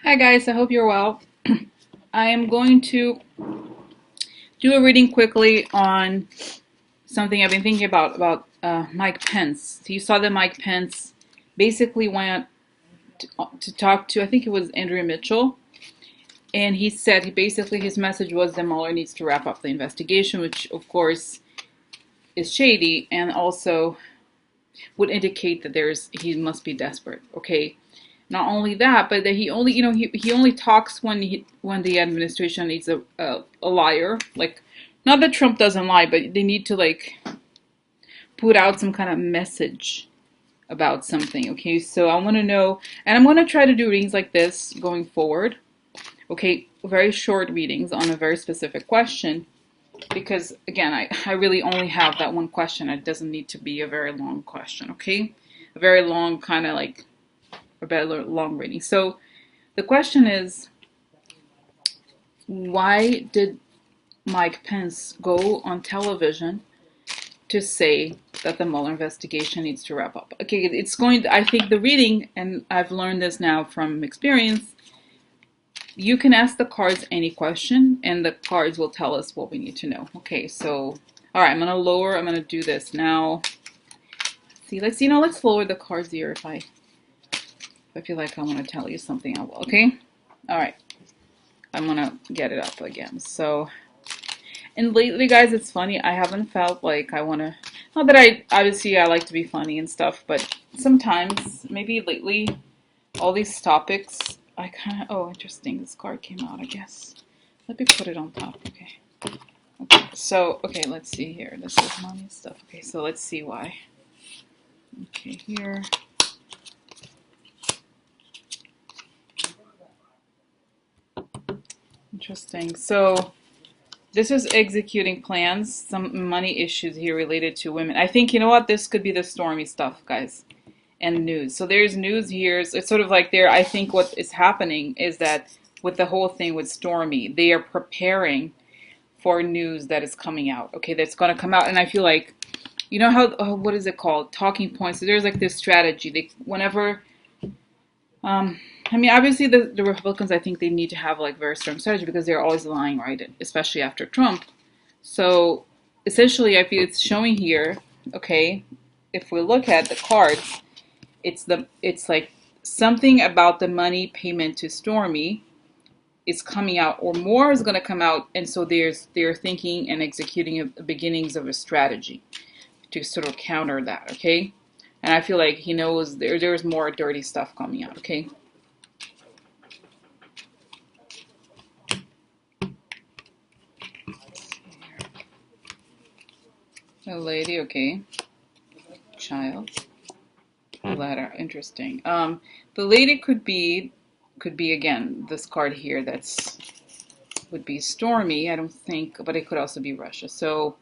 Hi guys, I hope you're well. I am going to do a reading quickly on something I've been thinking about Mike Pence. So you saw that Mike Pence basically went to talk to, I think it was Andrea Mitchell, and he said his message was that Mueller needs to wrap up the investigation, which of course is shady and also would indicate that he must be desperate. Okay, not only that, but that he only, he only talks when the administration needs a liar. Like, not that Trump doesn't lie, but they need to like put out some kind of message about something. Okay, so I want to know, and I'm going to try to do readings like this going forward. Okay, very short readings on a very specific question, because again, I really only have that one question. It doesn't need to be a very long question. Okay, a very long kind of like a very long reading. So the question is, why did Mike Pence go on television to say that the Mueller investigation needs to wrap up? Okay, it's going to, I think the reading, and I've learned this now from experience, you can ask the cards any question and the cards will tell us what we need to know. Okay, so, all right, I'm going to do this now. See, let's lower the cards here if I feel like I want to tell you something, I will, okay? All right. I'm gonna get it up again. So, and lately, guys, it's funny. I haven't felt like I wanna. Not that I like to be funny and stuff, but sometimes, maybe lately, all these topics, I kind of. Oh, interesting. This card came out. I guess. Let me put it on top. Okay. Okay. So, okay. Let's see here. This is money stuff. Okay. So let's see why. Okay. Here. Interesting. So. This is executing plans, some money issues here related to women. I think, you know what, this could be the Stormy stuff, guys, and news. So there's news here. So it's sort of like I think what is happening is that with the whole thing with Stormy, they are preparing for news that is coming out, okay, that's going to come out. And I feel like, you know how, what is it called? Talking points. So there's like this strategy. Whenever I mean, obviously the Republicans, I think they need to have like very strong strategy because they're always lying, right? Especially after Trump. So essentially, I feel it's showing here. Okay, if we look at the cards, it's like something about the money payment to Stormy is coming out, or more is going to come out, and so they're thinking and executing the beginnings of a strategy to sort of counter that. Okay, and I feel like he knows there's more dirty stuff coming out. Okay. A lady, okay. Child. Letter, interesting. The lady could be again this card here. Would be Stormy. I don't think, but it could also be Russia. So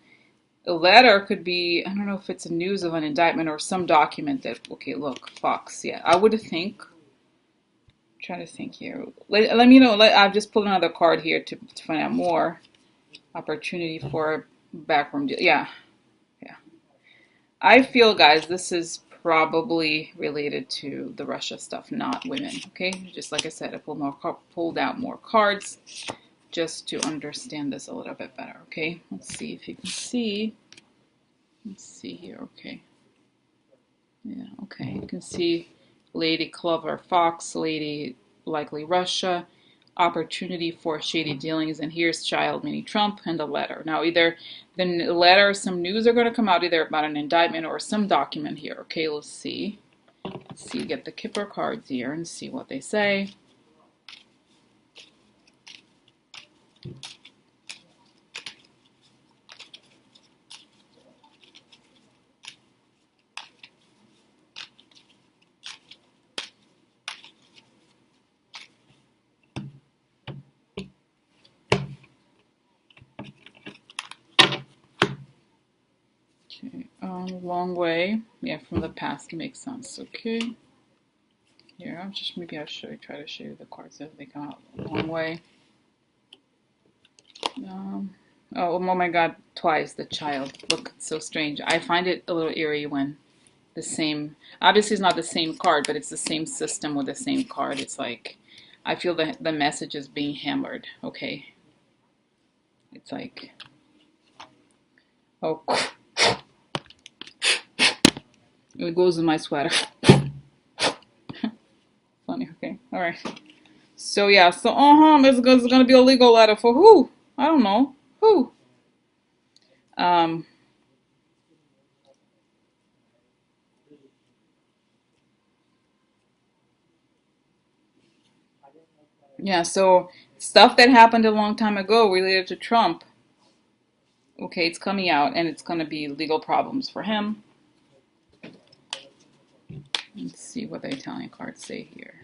a letter could be, I don't know if it's a news of an indictment or some document that. Okay, look, Fox. Yeah, I would think. I'm trying to think here. Let me know. I've just pulled another card here to find out more. Opportunity for backroom deal. Yeah. I feel, guys, this is probably related to the Russia stuff, not women. Okay, just like I said, I pulled out more cards just to understand this a little bit better. Okay, let's see if you can see. Let's see here. Okay, yeah. Okay, you can see Lady Clover Fox, Lady likely Russia, opportunity for shady dealings, and here's child, meaning Trump, and the letter. Now, either the letter, some news are going to come out either about an indictment or some document here. Okay, let's see. Let's see, get the Kipper cards here and see what they say. Okay, long way. Yeah, from the past makes sense. Okay. Here, maybe I'll try to show you the cards as they come out. Long way. Oh my God, twice the child. Look, it's so strange. I find it a little eerie when the same, obviously it's not the same card, but it's the same system with the same card. It's like, I feel that the message is being hammered. Okay, it's like, oh, it goes in my sweater. Funny. Okay, all right. So yeah, so it's gonna be a legal letter for who? I don't know who. Um, yeah. So stuff that happened a long time ago related to Trump. Okay, it's coming out, and it's gonna be legal problems for him. Let's see what the Italian cards say here.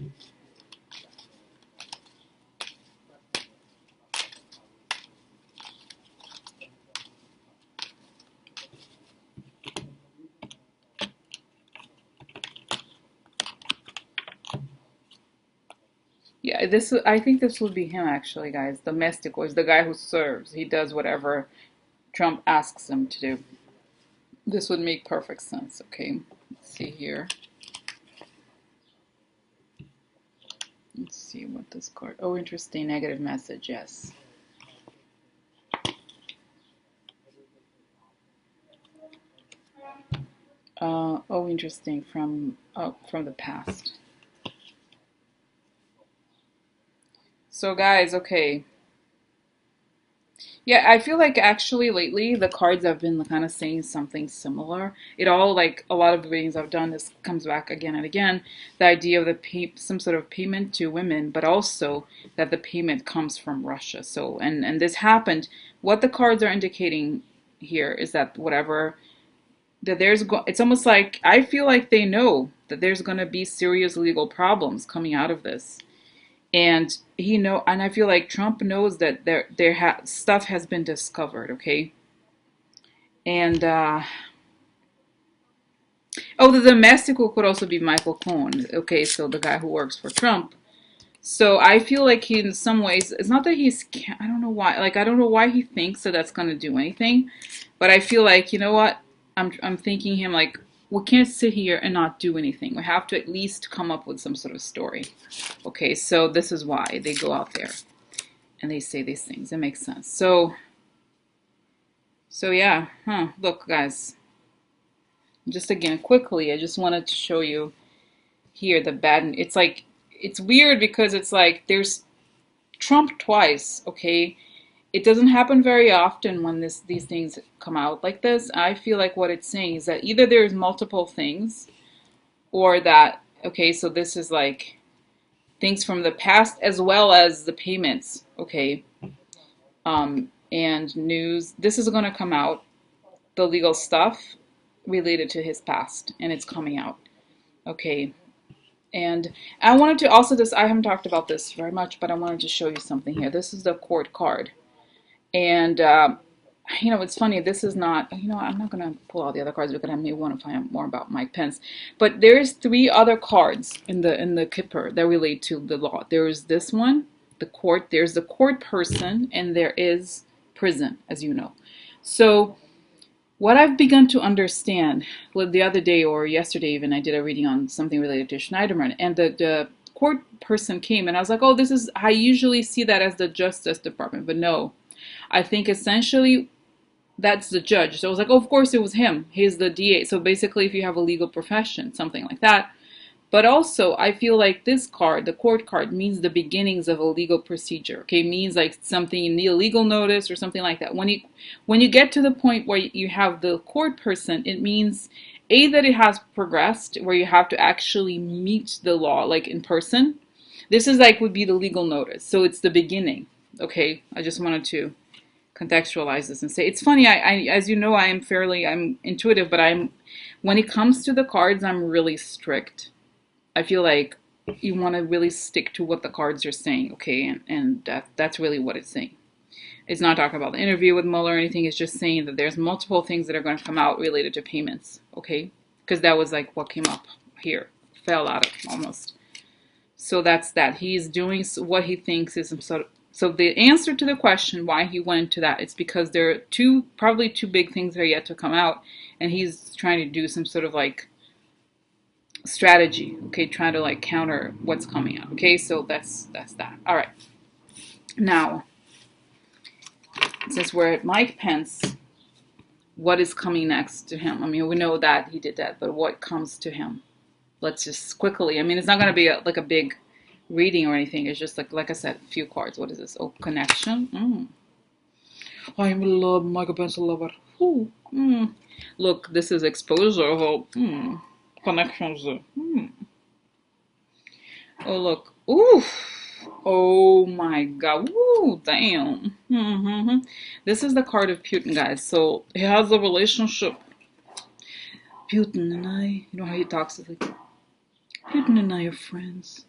Yeah, I think this would be him actually, guys. Domestic was the guy who serves. He does whatever Trump asks him to do. This would make perfect sense. Okay, let's see here. Let's see what this card. Oh, interesting. Negative message. Yes. Oh, interesting. From the past. So, guys, okay. Yeah, I feel like actually lately the cards have been kind of saying something similar. It all like a lot of readings I've done, this comes back again and again. The idea of some sort of payment to women, but also that the payment comes from Russia. So and this happened. What the cards are indicating here is that whatever that it's almost like I feel like they know that there's going to be serious legal problems coming out of this, and and I feel like Trump knows that stuff has been discovered. Okay, and oh, the domestical could also be Michael Cohen. Okay, so the guy who works for Trump. So I feel like he, in some ways, it's not that I don't know why. Like I don't know why he thinks that that's going to do anything, but I feel like, you know what? I'm thinking him like, we can't sit here and not do anything. We have to at least come up with some sort of story. Okay, so this is why they go out there and they say these things. It makes sense. So yeah, look, guys. Just again, quickly, I just wanted to show you here the bad. It's like it's weird because it's like there's Trump twice. Okay, it doesn't happen very often when these things come out like this. I feel like what it's saying is that either there's multiple things, or that okay, so this is like things from the past as well as the payments. Okay, and news. This is going to come out. The legal stuff related to his past, and it's coming out. Okay. And I wanted to also I haven't talked about this very much, but I wanted to show you something here. This is the court card. And, it's funny. This is not, I'm not going to pull all the other cards because I may want to find out more about Mike Pence. But there is three other cards in the Kipper that relate to the law. There is this one, the court. There's the court person, and there is prison, as you know. So what I've begun to understand, well, the other day or yesterday even, I did a reading on something related to Schneiderman, and the court person came, and I was like, oh, I usually see that as the Justice Department, but no. I think essentially that's the judge. So I was like, oh, of course it was him. He's the DA. So basically, if you have a legal profession, something like that. But also, I feel like this card, the court card, means the beginnings of a legal procedure. Okay, means like something in the illegal notice or something like that. When you get to the point where you have the court person, it means A, that it has progressed, where you have to actually meet the law, like in person. This is like would be the legal notice. So it's the beginning. Okay, I just wanted to contextualize this and say it's funny. I as you know, I'm intuitive, but when it comes to the cards, I'm really strict. I feel like you want to really stick to what the cards are saying, okay? And that's really what it's saying. It's not talking about the interview with Mueller or anything. It's just saying that there's multiple things that are going to come out related to payments, okay? Because that was like what came up here, fell out of almost. So that's that. He's doing what he thinks is some sort of. So the answer to the question why he went to that, it's because there are probably two big things that are yet to come out, and he's trying to do some sort of like strategy, okay, trying to like counter what's coming up. Okay, so that's that. All right. Now, since we're at Mike Pence, what is coming next to him? I mean, we know that he did that, but what comes to him? Let's just quickly. I mean, it's not going to be like a big reading or anything. It's just like I said, a few cards. What is this? Oh, connection. I am a love, Michael Pence lover. Ooh. Look, this is exposure of connections. Oh, look. Ooh. Oh my god. Ooh, damn. This is the card of Putin, guys. So he has a relationship. Putin and I, you know how he talks? It's like, Putin and I are friends.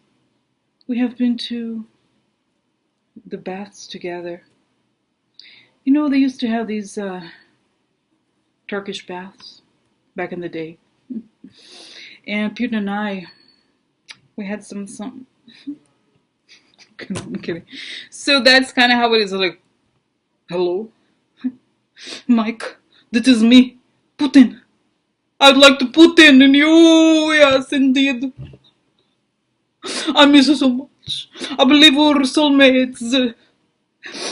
We have been to the baths together. You know, they used to have these Turkish baths back in the day. And Putin and I, we had some. I'm kidding. So that's kind of how it is. Like, hello, Mike, this is me, Putin. I'd like to put in you. Yes, indeed. I miss you so much. I believe we're soulmates.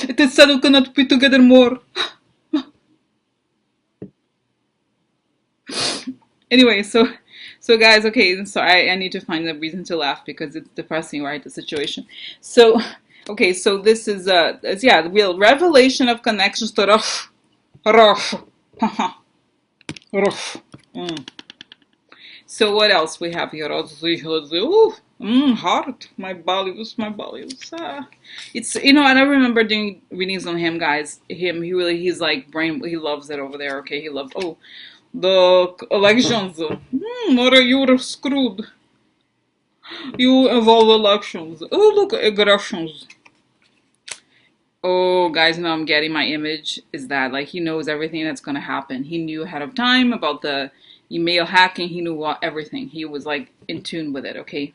It is said we cannot be together more. Anyway, so guys, okay, so I need to find a reason to laugh because it's depressing, right? The situation. So, okay, so this is it's, yeah, the real revelation of connections to rough, rough, rough. So what else we have here? Ooh, heart, my values, my values. It's, you know, and I remember doing readings on him, guys. He really, he's like brain, he loves it over there. Okay, he loves. Oh, the elections. Or you're screwed. You involve elections. Oh, look, aggressions. Oh, guys, now I'm getting my image. Is that like he knows everything that's gonna happen? He knew ahead of time about the email hacking. He knew everything. He was like in tune with it. Okay,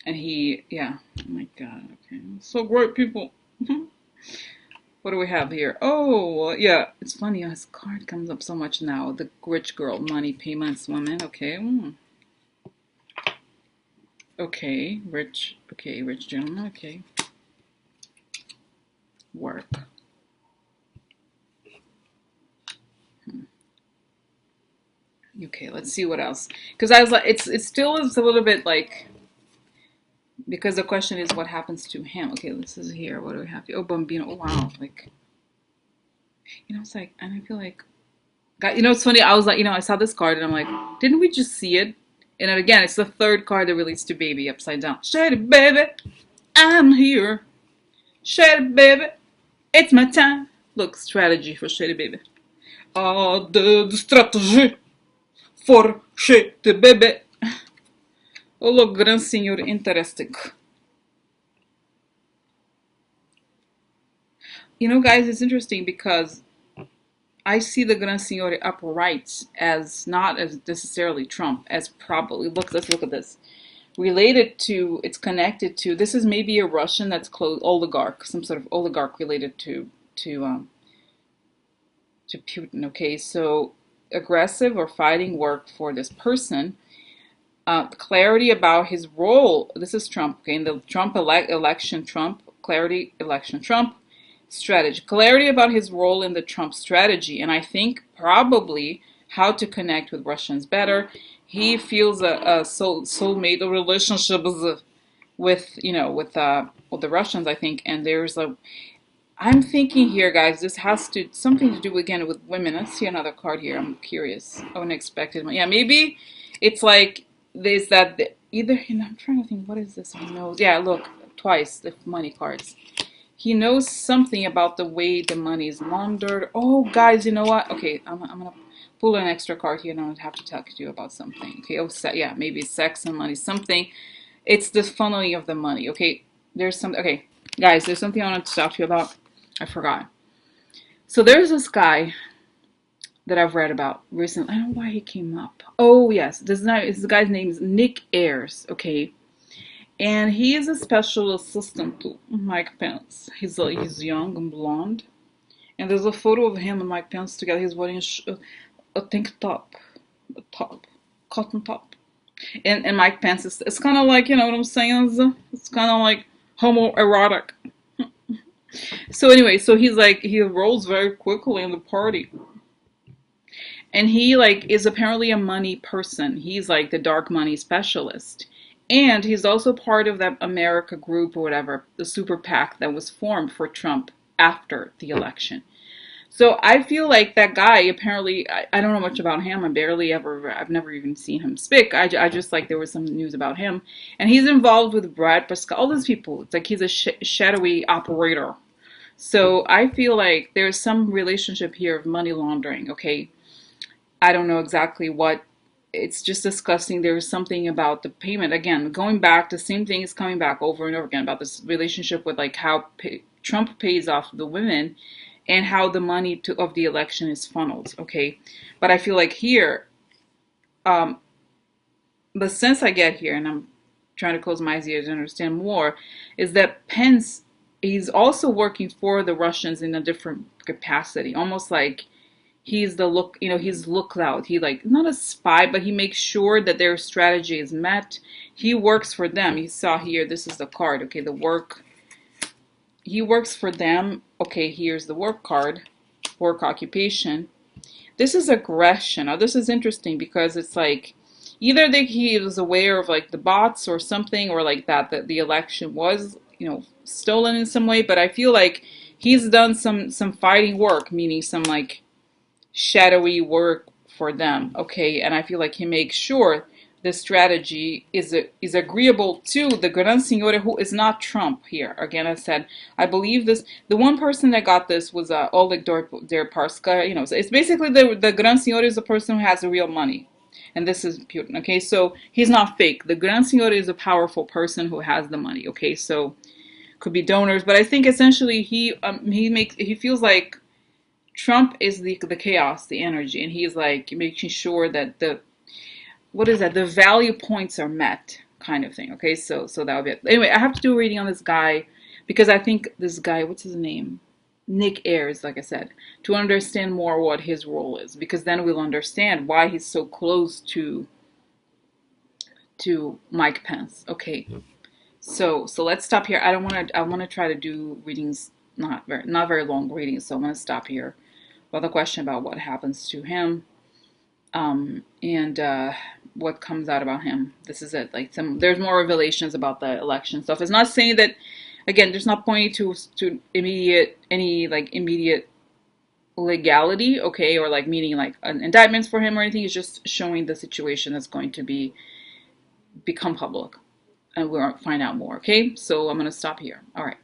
and he, yeah. Oh my God. Okay, so great people. What do we have here? Oh, yeah. It's funny. His card comes up so much now. The rich girl, money, payments, woman. Okay. Okay, rich. Okay, rich gentleman. Okay, work. Okay, let's see what else. Because I was like, it still is a little bit like, because the question is what happens to him. Okay, this is here. What do we have here? Oh, Bambino. Oh, wow. Like, you know, it's like, and I feel like, God, you know, it's funny. I was like, you know, I saw this card and I'm like, didn't we just see it? And then again, it's the third card that relates to baby upside down. Shady baby, I'm here. Shady baby, it's my time. Look, strategy for shady baby. The strategy for shady baby. Oh, look, Gran Senor interesting. You know, guys, it's interesting because I see the Gran Signore upright as not as necessarily Trump, as probably, look, let's look at this. Related to, it's connected to, this is maybe a Russian that's close, oligarch, some sort of oligarch related to Putin, okay? So aggressive or fighting work for this person. Clarity about his role, this is Trump, okay? In the Trump election, Trump, clarity, election, Trump, strategy. Clarity about his role in the Trump strategy, and I think probably how to connect with Russians better. He feels a soulmate relationship with, you know, with the Russians, I think, and there's a. I'm thinking here, guys, this has to something to do again with women. Let's see another card here. I'm curious. Unexpected. Yeah, maybe it's like there's that either. You know, I'm trying to think. What is this? He knows. Yeah, look, twice the money cards. He knows something about the way the money is laundered. Oh, guys, you know what? Okay, I'm gonna pull an extra card here, and I'm gonna have to talk to you about something. Okay, oh, yeah, maybe sex and money, something. It's the funneling of the money. Okay, there's some. Okay, guys, there's something I want to talk to you about. I forgot. So there's this guy that I've read about recently. I don't know why he came up. Oh yes, this guy's name is Nick Ayers. Okay, and he is a special assistant to Mike Pence. He's young and blonde, and there's a photo of him and Mike Pence together. He's wearing a tank top, cotton top. And Mike Pence is, it's kind of like, you know what I'm saying? It's kind of like homoerotic. So anyway, so he's like, he rolls very quickly in the party. And he like is apparently a money person. He's like the dark money specialist. And he's also part of that America group or whatever, the super PAC that was formed for Trump after the election. So I feel like that guy apparently, I don't know much about him. I've never even seen him speak. I just like there was some news about him. And he's involved with Brad Pascal, all those people. It's like he's a shadowy operator. So I feel like there's some relationship here of money laundering, okay? I don't know exactly what. It's just disgusting. There's something about the payment. Again, going back, the same thing is coming back over and over again about this relationship with like how Trump pays off the women and how the money of the election is funneled. Okay, but I feel like here, um, but since I get here and I'm trying to close my eyes here to understand more, is that Pence, he's also working for the Russians in a different capacity, almost like he's the look, you know, he's lookout. He like not a spy, but he makes sure that their strategy is met. He works for them. You saw here, this is the card. Okay, the work. He works for them. Okay, here's the work card, work occupation. This is aggression. Now this is interesting because it's like either that he was aware of like the bots or something, or like that the election was, you know, stolen in some way. But I feel like he's done some fighting work, meaning some like shadowy work for them. Okay, and I feel like he makes sure the strategy is agreeable to the Gran Signore, who is not Trump here. Again, I said, I believe this. The one person that got this was Oleg Derparska. You know, so it's basically the Gran Signore is the person who has the real money. And this is Putin. Okay, so he's not fake. The Gran Signore is a powerful person who has the money. Okay, so could be donors, but I think essentially he feels like Trump is the chaos, the energy, and he's like making sure that the what is that? The value points are met, kind of thing. Okay, so that would be it. Anyway, I have to do a reading on this guy because I think this guy, what's his name? Nick Ayers, like I said, to understand more what his role is, because then we'll understand why he's so close to Mike Pence. Okay, so let's stop here. I want to try to do readings not very long readings, so I'm gonna stop here. Well, the question about what happens to him, and what comes out about him. This is it. Like there's more revelations about the election stuff. It's not saying that, again, there's not pointing to immediate legality, okay, or like meaning like indictments for him or anything. It's just showing the situation that's going to become public, and we'll find out more. Okay, so I'm gonna stop here. All right.